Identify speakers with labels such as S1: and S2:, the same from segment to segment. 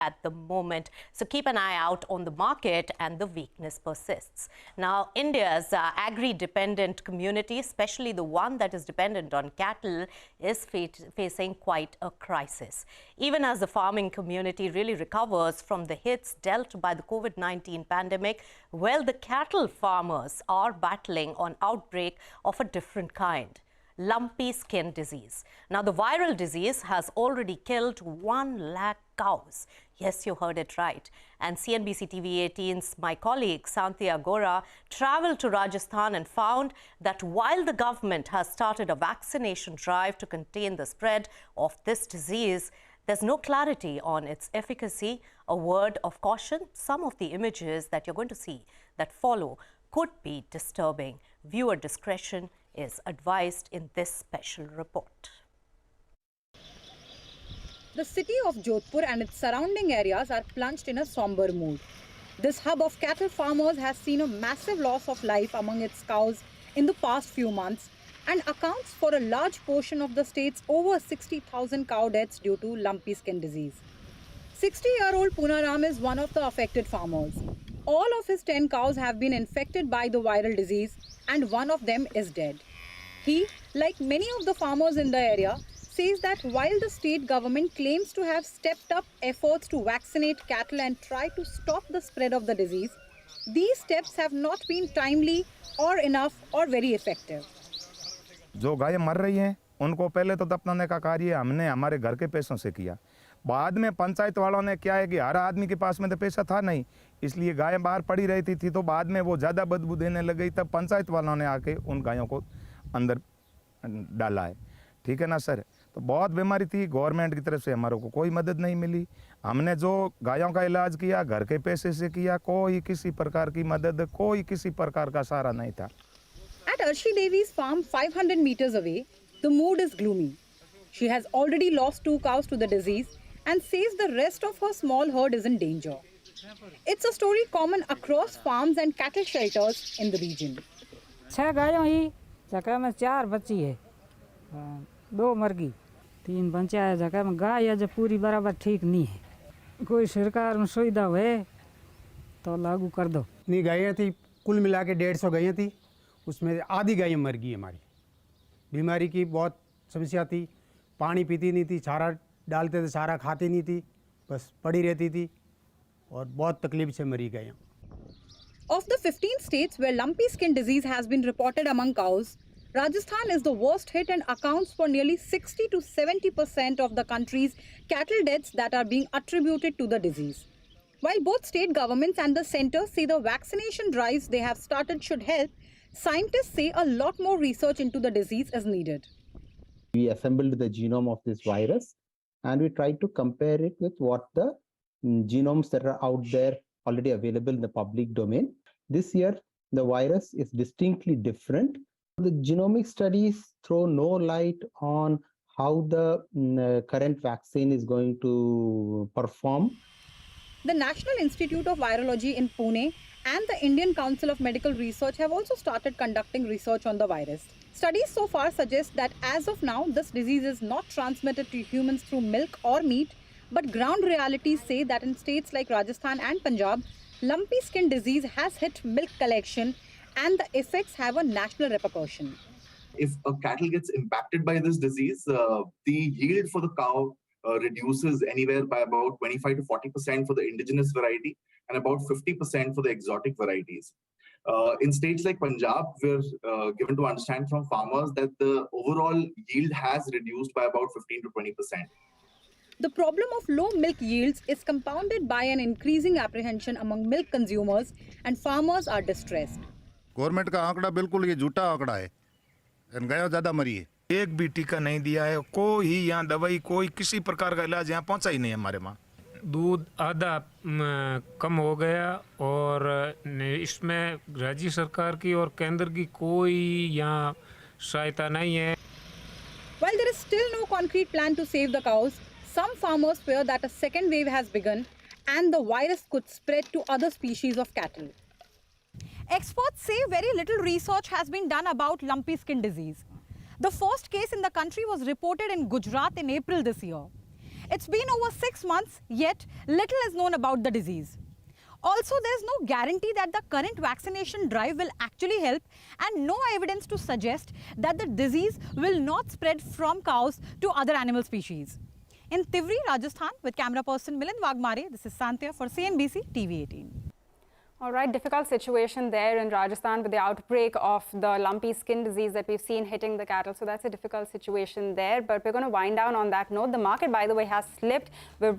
S1: at the moment. So keep an eye out on the market, and the weakness persists. Now, India's agri-dependent community, especially the one that is dependent on cattle, is facing quite a crisis. Even as the farming community really recovers from the hits dealt by the COVID-19 pandemic, well, the cattle farmers are battling an outbreak of a different kind. Lumpy skin disease. Now, the viral disease has already killed 1 lakh cows. Yes, you heard it right. And CNBC-TV18's my colleague Santia Gora traveled to Rajasthan and found that while the government has started a vaccination drive to contain the spread of this disease, there's no clarity on its efficacy. A word of caution: some of the images that you're going to see that follow could be disturbing. Viewer discretion is advised in this special report.
S2: The city of Jodhpur and its surrounding areas are plunged in a somber mood. This hub of cattle farmers has seen a massive loss of life among its cows in the past few months and accounts for a large portion of the state's over 60,000 cow deaths due to lumpy skin disease. 60-year-old Punaram is one of the affected farmers. All of his 10 cows have been infected by the viral disease and one of them is dead. He, like many of the farmers in the area, says that while the state government claims to have stepped up efforts to vaccinate cattle and try to stop the spread of the disease, these steps have not been timely or enough or very effective.
S3: जो गायें मर रही हैं उनको पहले तो दफनाने का कार्य हमने हमारे घर के पैसों से किया। बाद में पंचायत वालों ने क्या है कि हर आदमी के पास में तो पैसा था नहीं, इसलिए गायें बाहर पड़ी रहती थी, तो बाद में वो ज़्यादा बदबू देने लग गई, तब पंचायत वालों ने आके उन गायों को अंदर डाला है। ठीक है ना सर? तो बहुत बीमारी थी, गवर्नमेंट की तरफ से हमारे को कोई मदद नहीं मिली। हमने जो गायों का इलाज किया घर के पैसे से किया, कोई किसी प्रकार की मदद, कोई किसी प्रकार का सहारा नहीं था।
S2: At Arshi Devi's farm 500 meters away, the mood is gloomy. She has already lost 2 cows to the disease and says the rest of her small herd is in danger. It's a story common across farms and cattle shelters in the region.
S4: 6 गायों ही जगह में 4 बच्ची है, 2 मर्गी, 3 बच्चा है। जगह में गाय है जो पूरी बराबर ठीक नहीं है। कोई सरकार में सुविधा है तो लागू कर दो।
S5: इतनी गायें थी, कुल मिला के 150 गायें थी, उसमें आधी गायें मर गई। हमारी बीमारी की बहुत समस्या थी, पानी पीती नहीं थी, चारा डालते थे चारा खाती नहीं थी, बस पड़ी रहती थी और बहुत तकलीफ से मरी गायें।
S2: Of the 15 states where lumpy skin disease has been reported among cows, Rajasthan is the worst hit and accounts for nearly 60 to 70% of the country's cattle deaths that are being attributed to the disease. While both state governments and the centre say the vaccination drives they have started should help, scientists say a lot more research into the disease is needed.
S6: We assembled the genome of this virus and we tried to compare it with what the genomes that are out there already available in the public domain. This year, the virus is distinctly different. The genomic studies throw no light on how the current vaccine is going to perform.
S2: The National Institute of Virology in Pune and the Indian Council of Medical Research have also started conducting research on the virus. Studies so far suggest that as of now, this disease is not transmitted to humans through milk or meat, but ground realities say that in states like Rajasthan and Punjab, lumpy skin disease has hit milk collection and the effects have a national repercussion.
S7: If a cattle gets impacted by this disease, the yield for the cow reduces anywhere by about 25 to 40% for the indigenous variety and about 50% for the exotic varieties. In states like Punjab, we're given to understand from farmers that the overall yield has reduced by about 15 to 20%.
S2: The problem of low milk yields is compounded by an increasing apprehension among milk consumers and farmers are distressed.
S3: Government का आंकड़ा बिल्कुल ये झूठा आंकड़ा है, गायों ज़्यादा मरी है। एक भी टीका नहीं दिया है, कोई यहाँ दवाई, कोई किसी प्रकार का इलाज यहाँ पहुँचा ही नहीं हमारे वहाँ।
S8: दूध आधा कम हो गया और इसमें राज्य सरकार की और केंद्र की कोई यहाँ सहायता नहीं है।
S2: While there is still no concrete plan to save the cows, some farmers fear that a second wave has begun and the virus could spread to other species of cattle. Experts say very little research has been done about lumpy skin disease. The first case in the country was reported in Gujarat in April this year. It's been over 6 months, yet little is known about the disease. Also, there's no guarantee that the current vaccination drive will actually help, and no evidence to suggest that the disease will not spread from cows to other animal species. In Tivri, Rajasthan, with camera person Milind Wagmare, this is Santia for CNBC-TV18.
S9: All right, difficult situation there in Rajasthan with the outbreak of the lumpy skin disease that we've seen hitting the cattle. So that's a difficult situation there. But we're going to wind down on that note. The market, by the way, has slipped. We're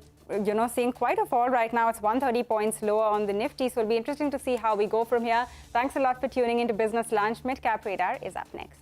S9: seeing quite a fall right now. It's 130 points lower on the Nifty. So it'll be interesting to see how we go from here. Thanks a lot for tuning into Business Lunch. Mid-Cap Radar is up next.